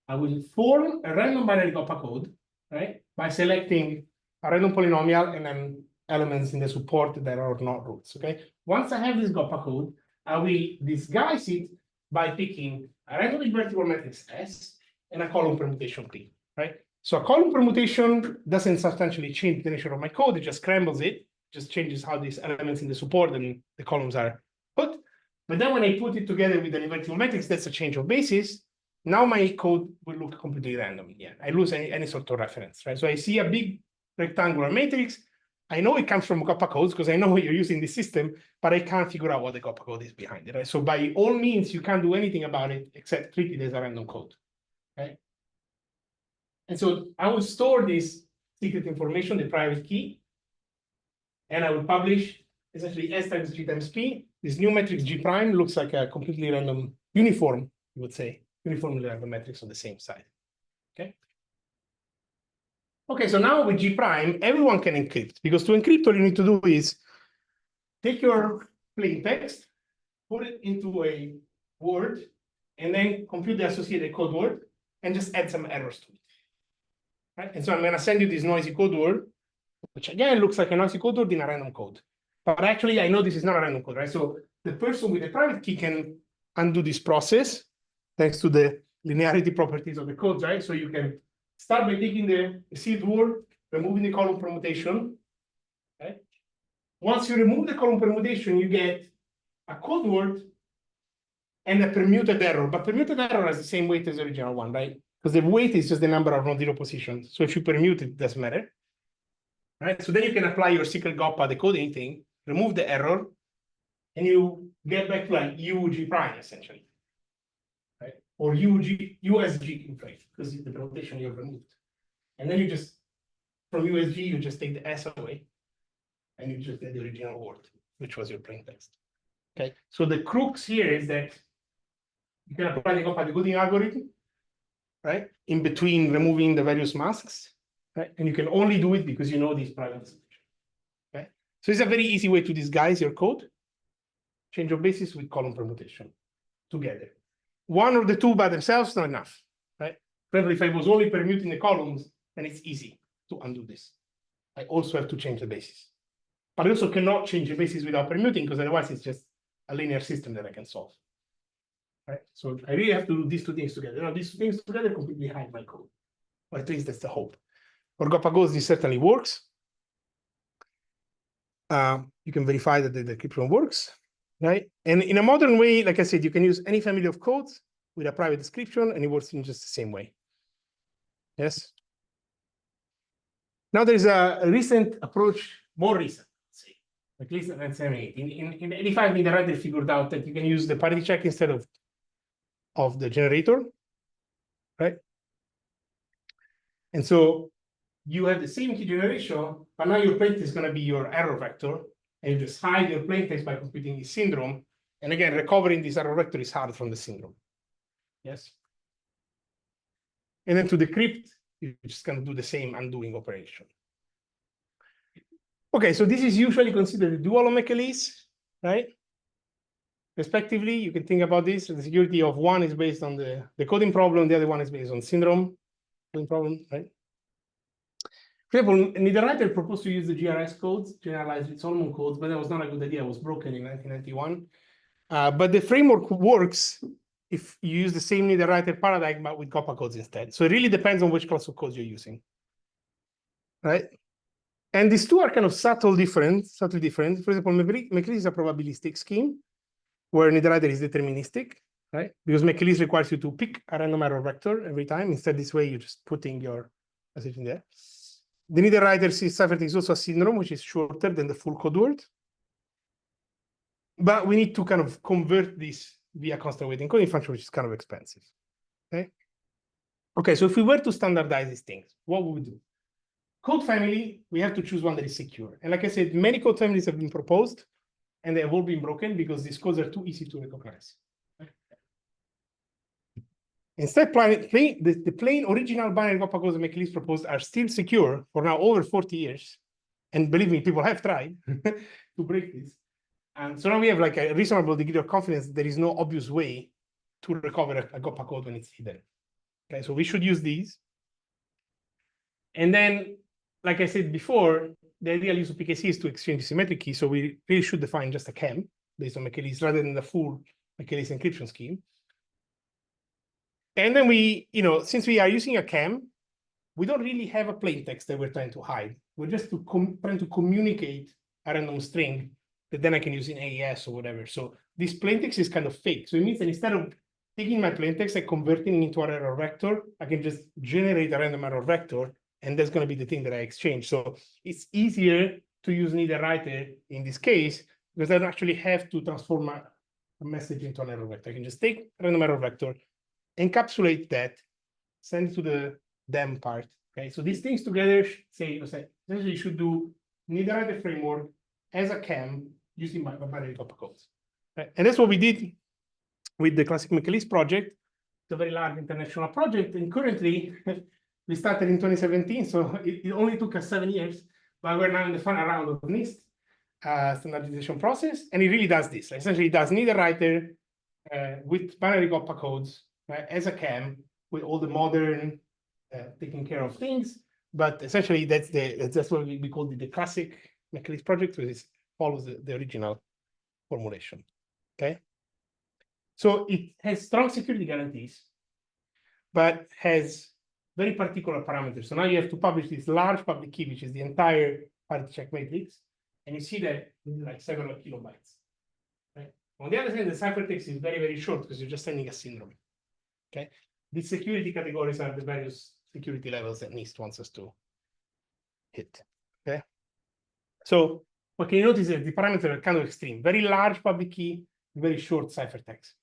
I will form a random binary GOPA code, right? By selecting a random polynomial and then elements in the support that are not roots, okay? Once I have this GOPA code, I will disguise it by picking a random invertible matrix S and a column permutation P, right? So a column permutation doesn't substantially change the nature of my code, it just scrambles it, just changes how these elements in the support and the columns are put. But then when I put it together with an invertible matrix, that's a change of basis. Now my code will look completely random. Yeah, I lose any sort of reference, right? So I see a big rectangular matrix. I know it comes from GOPA codes because I know you're using this system, but I can't figure out what the GOPA code is behind it, right? So by all means, you can't do anything about it except treat it as a random code, right? And so I will store this secret information, the private key, and I will publish essentially S times G times P. This new matrix G prime looks like a completely random uniform, you would say, uniformly random matrix of the same size. Okay. Okay, so now with G prime, everyone can encrypt, because to encrypt, all you need to do is take your plain text, put it into a word, and then compute the associated code word, and just add some errors to it. Right? And so I'm going to send you this noisy code word, which again looks like a noisy code word in a random code. But actually, I know this is not a random code, right? So the person with the private key can undo this process thanks to the linearity properties of the code, right? So you can start by taking the seed word, removing the column permutation, right? Once you remove the column permutation, you get a code word and a permuted error. But permuted error has the same weight as the original one, right? Because the weight is just the number of non-zero positions. So if you permute it, it doesn't matter. Right? So then you can apply your secret GOPA decoding thing, remove the error, and you get back to like UG prime, essentially. Right? Or USG in fact, because the permutation you've removed. And then you just, from USG, you just take the S away, and you just get the original word, which was your plain text. Okay, so the crux here is that you can apply the GOPA decoding algorithm, right, in between removing the various masks, right, and you can only do it because you know these parameters. Okay, so it's a very easy way to disguise your code. Change of basis with column permutation together. One or the two by themselves not enough, right? But if I was only permuting the columns, then it's easy to undo this. I also have to change the basis. But I also cannot change the basis without permuting, because otherwise it's just a linear system that I can solve. Right? So I really have to do these two things together. Now, these two things together completely hide my code. Or at least that's the hope. For GOPAGOs, this certainly works. You can verify that the decryption works, right? And in a modern way, like I said, you can use any family of codes with a private description, and it works in just the same way. Yes. Now there's a recent approach, more recent, let's say, at least in 1978. In 85, Niederreiter figured out that you can use the parity check instead of the generator, right? And so you have the same key generation, but now your plaintext is going to be your error vector, and you just hide your plaintext by computing this syndrome. And again, recovering this error vector is hard from the syndrome. Yes. And then to decrypt, you're just going to do the same undoing operation. Okay, so this is usually considered a dual on McAleese, right? Respectively, you can think about this. The security of one is based on the coding problem, the other one is based on syndrome problem, right? For example, Niederreiter proposed to use the GRS codes, generalized Solomon codes, but that was not a good idea. It was broken in 1991. But the framework works if you use the same Niederreiter paradigm, but with GOPA codes instead. So it really depends on which class of codes you're using, right? And these two are kind of subtly different. For example, McAleese is a probabilistic scheme, where Niederreiter is deterministic, right? Because McAleese requires you to pick a random error vector every time. Instead, this way, you're just putting your message in there. The Niederreiter ciphertext is also a syndrome, which is shorter than the full code word. But we need to kind of convert this via constant weight encoding function, which is kind of expensive. Okay. Okay, so if we were to standardize these things, what would we do? Code family, we have to choose one that is secure. And like I said, many code families have been proposed, and they have all been broken because these codes are too easy to recognize. Instead, the plain original binary GOPA codes that McAleese proposed are still secure for now over 40 years. And believe me, people have tried to break this. And so now we have like a reasonable degree of confidence that there is no obvious way to recover a GOPA code when it's hidden. Okay, so we should use these. And then, like I said before, the ideal use of PKC is to exchange symmetric keys. So we really should define just a KEM based on McAleese rather than the full McAleese encryption scheme. And then we, since we are using a KEM, we don't really have a plain text that we're trying to hide. We're just trying to communicate a random string that then I can use in AES or whatever. So this plain text is kind of fake. So it means that instead of taking my plain text and converting it into an error vector, I can just generate a random error vector, and that's going to be the thing that I exchange. So it's easier to use Niederreiter in this case because I don't actually have to transform a message into an error vector. I can just take a random error vector, encapsulate that, send it to the DEM part. Okay, so these things together say essentially you should do Niederreiter framework as a KEM using binary GOPA codes. Right? And that's what we did with the classic McAleese project. It's a very large international project, and currently we started in 2017, so it only took us 7 years, but we're now in the final round of NIST standardization process, and it really does this. Essentially, it does Niederreiter with binary GOPA codes, right, as a KEM with all the modern taking care of things. But essentially, that's what we call the classic McAleese project, which follows the original formulation. Okay, so it has strong security guarantees, but has very particular parameters. So now you have to publish this large public key, which is the entire parity check matrix, and you see that it's like several kilobytes. Right? On the other hand, the ciphertext is very, very short because you're just sending a syndrome. Okay. These security categories are the various security levels that NIST wants us to hit. Okay. So what can you notice is that the parameters are kind of extreme. Very large public key, very short ciphertext.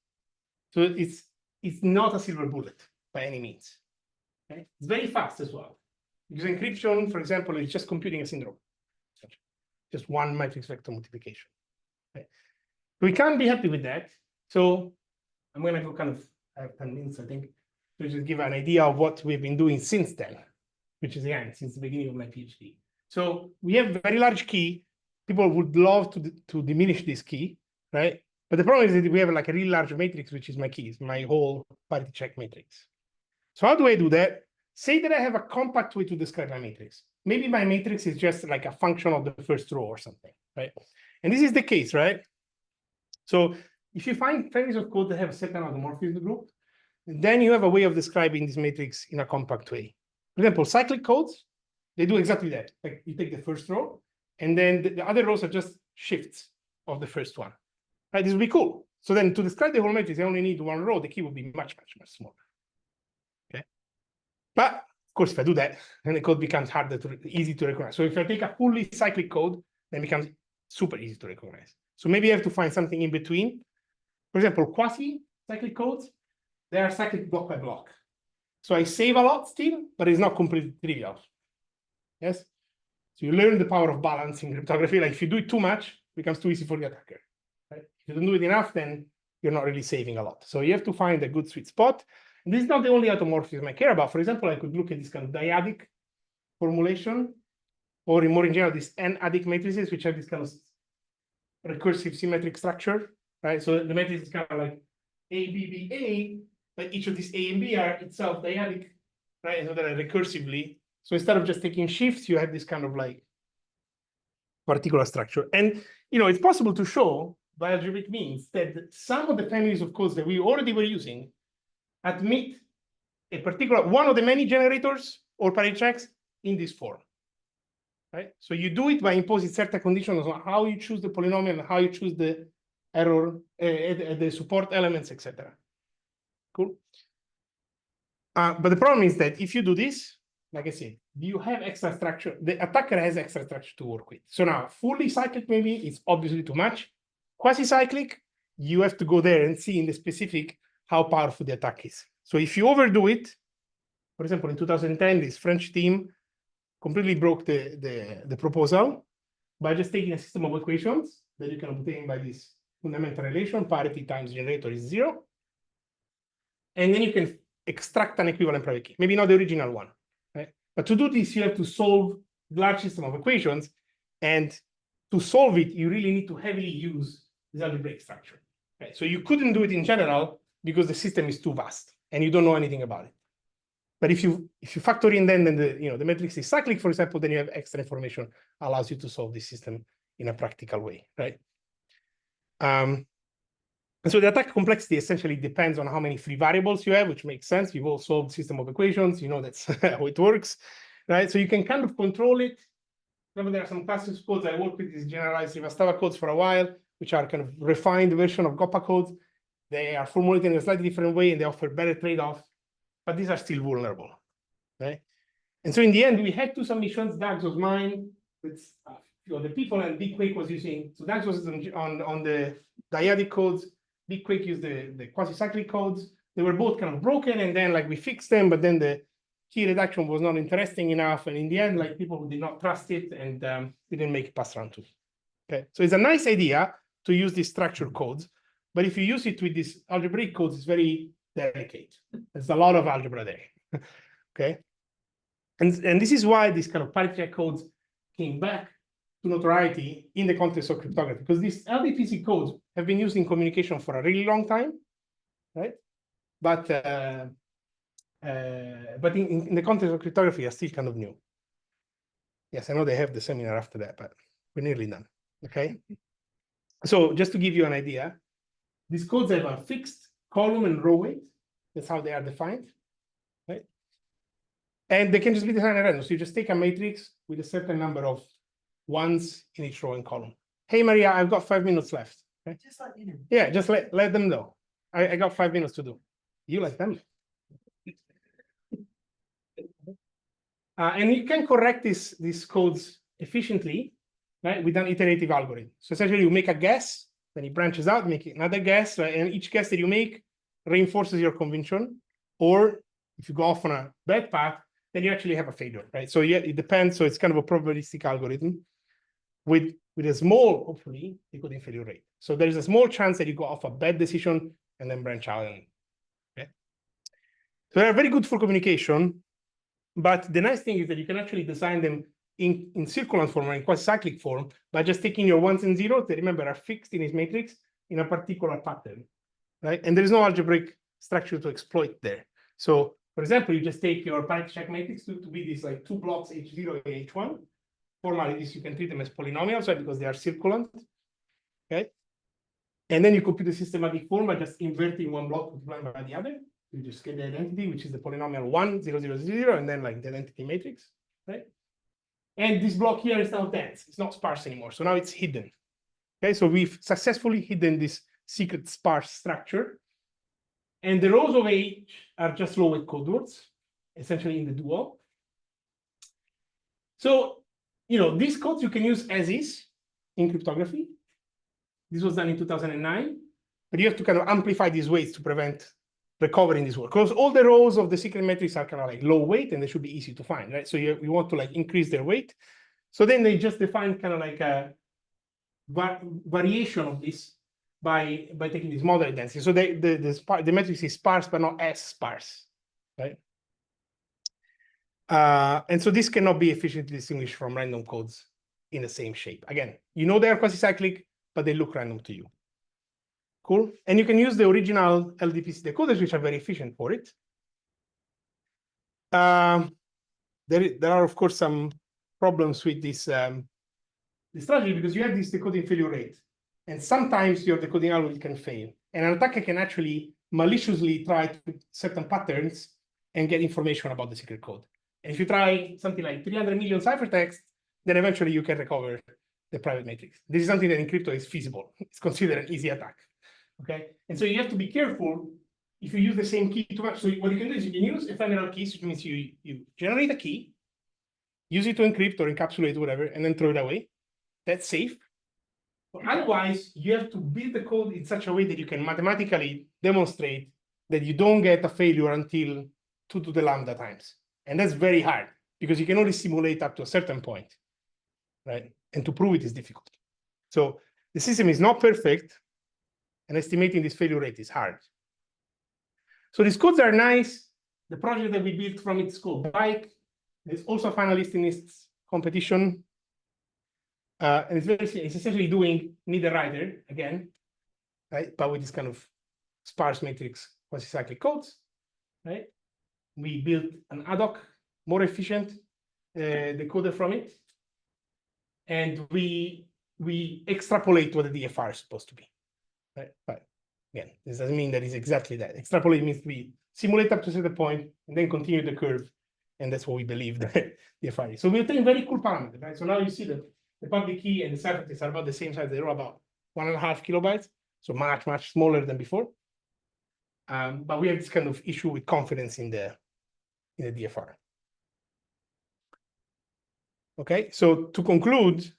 So it's not a silver bullet by any means. Okay. It's very fast as well. Because encryption, for example, is just computing a syndrome. Just one matrix vector multiplication. Okay. We can't be happy with that. So I'm going to go kind of, I have 10 minutes, I think, to just give an idea of what we've been doing since then, which is, again, since the beginning of my PhD. So we have a very large key. People would love to diminish this key, right? But the problem is that we have like a really large matrix, which is my keys, my whole parity check matrix. So how do I do that? Say that I have a compact way to describe my matrix. Maybe my matrix is just like a function of the first row or something, right? And this is the case, right? So if you find families of code that have a certain automorphism group, then you have a way of describing this matrix in a compact way. For example, cyclic codes, they do exactly that. Like you take the first row, and then the other rows are just shifts of the first one. Right? This would be cool. So then to describe the whole matrix, I only need one row. The key would be much, much, much smaller. Okay. But of course, if I do that, then the code becomes easy to recognize. So if I take a fully cyclic code, then it becomes super easy to recognize. So maybe I have to find something in between. For example, quasi-cyclic codes, they are cyclic block by block. So I save a lot still, but it's not completely trivial. Yes? So you learn the power of balance in cryptography. Like if you do it too much, it becomes too easy for the attacker. Right? If you don't do it enough, then you're not really saving a lot. So you have to find a good sweet spot. And this is not the only automorphism I care about. For example, I could look at this kind of dyadic formulation, or more in general, these n-adic matrices, which have this kind of recursive symmetric structure, right? So the matrix is kind of like A, B, B, A, but each of these A and B are itself dyadic, right? And so they're recursively. So instead of just taking shifts, you have this kind of like particular structure. And, you know, it's possible to show by algebraic means that some of the families of codes that we already were using admit a particular one of the many generators or parity checks in this form. Right? So you do it by imposing certain conditions on how you choose the polynomial and how you choose the error, the support elements, etc. Cool. But the problem is that if you do this, like I said, you have extra structure. The attacker has extra structure to work with. So now, fully cyclic maybe is obviously too much. Quasi-cyclic, you have to go there and see in the specific how powerful the attack is. So if you overdo it, for example, in 2010, this French team completely broke the proposal by just taking a system of equations that you can obtain by this fundamental relation, parity times generator is 0. And then you can extract an equivalent private key, maybe not the original one, right? But to do this, you have to solve the large system of equations. And to solve it, you really need to heavily use this algebraic structure. Right? So you couldn't do it in general because the system is too vast and you don't know anything about it. But if you factor in then the matrix is cyclic, for example, then you have extra information allows you to solve this system in a practical way, right? And so the attack complexity essentially depends on how many free variables you have, which makes sense. You've all solved system of equations, you know that's how it works, right? So you can kind of control it. Remember, there are some classes codes I work with, these generalized Rivastava codes for a while, which are kind of refined version of GOPA codes. They are formulated in a slightly different way and they offer better trade-offs, but these are still vulnerable, right? And so in the end, we had two submissions. Dax was mine with a few other people, and Big Quake was using. So Dax was on the dyadic codes. Big Quake used the quasi-cyclic codes. They were both kind of broken, and then like we fixed them, but then the key reduction was not interesting enough, and in the end, like people did not trust it and didn't make it past round 2. Okay, so it's a nice idea to use these structured codes, but if you use it with these algebraic codes, it's very delicate. There's a lot of algebra there. Okay, and this is why these kind of parity check codes came back to notoriety in the context of cryptography, because these LDPC codes have been used in communication for a really long time, right? But in the context of cryptography, are still kind of new. Yes, I know they have the seminar after that, but we're nearly done. Okay. So just to give you an idea, these codes have a fixed column and row weight. That's how they are defined, right? And they can just be defined at random. So you just take a matrix with a certain number of ones in each row and column. Hey, Maria, I've got 5 minutes left. Okay? Just let you know. Yeah, just let them know. I got 5 minutes to do. You let them. And you can correct these codes efficiently, right, with an iterative algorithm. So essentially, you make a guess, then it branches out, make another guess, right, and each guess that you make reinforces your conviction. Or if you go off on a bad path, then you actually have a failure, right? So yeah, it depends. So it's kind of a probabilistic algorithm with a small, hopefully, decoding failure rate. So there is a small chance that you go off a bad decision and then branch out. Okay. So they're very good for communication. But the nice thing is that you can actually design them in circulant form or in quasi-cyclic form by just taking your ones and zeros that, remember, are fixed in this matrix in a particular pattern, right? And there is no algebraic structure to exploit there. So, for example, you just take your parity check matrix to be these like two blocks H0 and H1. Formally, you can treat them as polynomials, right? Because they are circulant, okay? And then you compute the systematic form by just inverting one block multiplied by the other. You just get the identity, which is the polynomial 1, 0, 0, 0, and then like the identity matrix, right? And this block here is now dense. It's not sparse anymore. So now it's hidden. Okay, so we've successfully hidden this secret sparse structure. And the rows of H are just low-weight code words, essentially in the dual. So, these codes you can use as is in cryptography. This was done in 2009. But you have to kind of amplify these weights to prevent recovering this work, because all the rows of the secret matrix are kind of like low weight and they should be easy to find, right? So you want to like increase their weight. So then they just define kind of like a variation of this by taking this moderate density. So the matrix is sparse, but not as sparse, right? And so this cannot be efficiently distinguished from random codes in the same shape. Again, they are quasi-cyclic, but they look random to you. Cool. And you can use the original LDPC decoders, which are very efficient for it. There are, of course, some problems with this strategy because you have this decoding failure rate. And sometimes your decoding algorithm can fail. And an attacker can actually maliciously try to put certain patterns and get information about the secret code. And if you try something like 300 million ciphertext, then eventually you can recover the private matrix. This is something that in crypto is feasible. It's considered an easy attack. Okay, and so you have to be careful if you use the same key too much. So what you can do is you can use ephemeral keys, which means you generate a key, use it to encrypt or encapsulate whatever, and then throw it away. That's safe. But otherwise, you have to build the code in such a way that you can mathematically demonstrate that you don't get a failure until 2 to the lambda times. And that's very hard because you can only simulate up to a certain point, right? And to prove it is difficult. So the system is not perfect, and estimating this failure rate is hard. So these codes are nice. The project that we built from it is called Bike. There's also a finalist in this competition. And it's essentially doing neither writer again, right? But with this kind of sparse matrix quasi-cyclic codes, right? We built an ad hoc, more efficient decoder from it. And we extrapolate what the DFR is supposed to be. Right? But again, this doesn't mean that it's exactly that. Extrapolate means we simulate up to a certain point and then continue the curve. And that's what we believe that the FR is. So we obtain very cool parameters, right? So now you see that the public key and the ciphertext are about the same size. They're about 1.5 kilobytes. So much, much smaller than before. But we have this kind of issue with confidence in the DFR. Okay, so to conclude,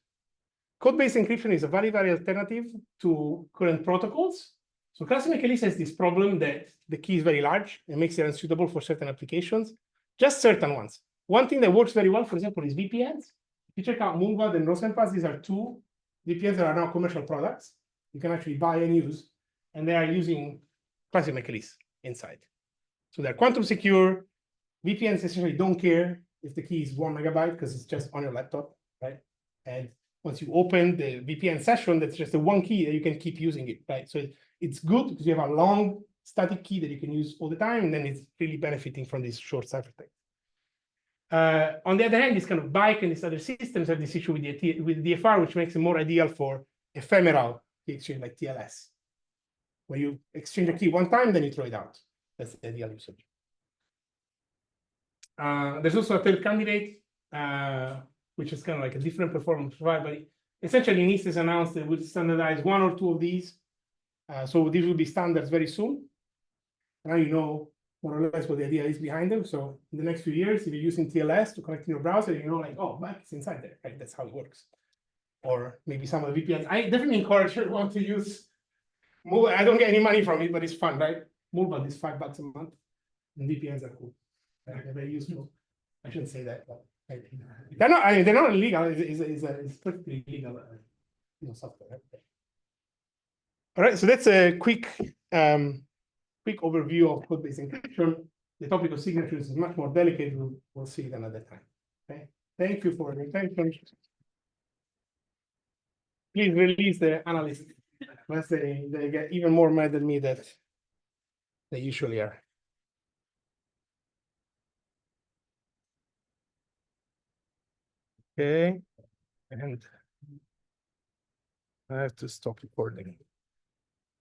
code-based encryption is a very, very alternative to current protocols. So Classic Elise has this problem that the key is very large and makes it unsuitable for certain applications, just certain ones. One thing that works very well, for example, is VPNs. If you check out Moonvad and Rosenpass, these are two VPNs that are now commercial products. You can actually buy and use, and they are using Classic Elise inside. So they're quantum secure. VPNs essentially don't care if the key is 1 megabyte because it's just on your laptop, right? And once you open the VPN session, that's just the one key that you can keep using it, right? So it's good because you have a long static key that you can use all the time, and then it's really benefiting from this short ciphertext. On the other hand, this kind of Bike and these other systems have this issue with DFR, which makes it more ideal for ephemeral key exchange like TLS, where you exchange a key one time, then you throw it out. That's the ideal usage. There's also a third candidate, which is kind of like a different performance provided, but essentially NIST has announced that we'll standardize one or two of these. So these will be standards very soon. Now you know more or less what the idea is behind them. So in the next few years, if you're using TLS to connect in your browser, you know, like, oh, back it's inside there, right? That's how it works. Or maybe some of the VPNs. I definitely encourage everyone to use Move. I don't get any money from it, but it's fun, right? Move is $5 a month, and VPNs are cool. They're very useful. I shouldn't say that, but they're not. I mean, they're not illegal. It's perfectly legal, software. Right? All right, so that's a quick overview of code-based encryption. The topic of signatures is much more delicate. We'll see it another time. Okay. Thank you for your attention. Please release the analyst, unless they get even more mad than me that they usually are. Okay, and I have to stop recording.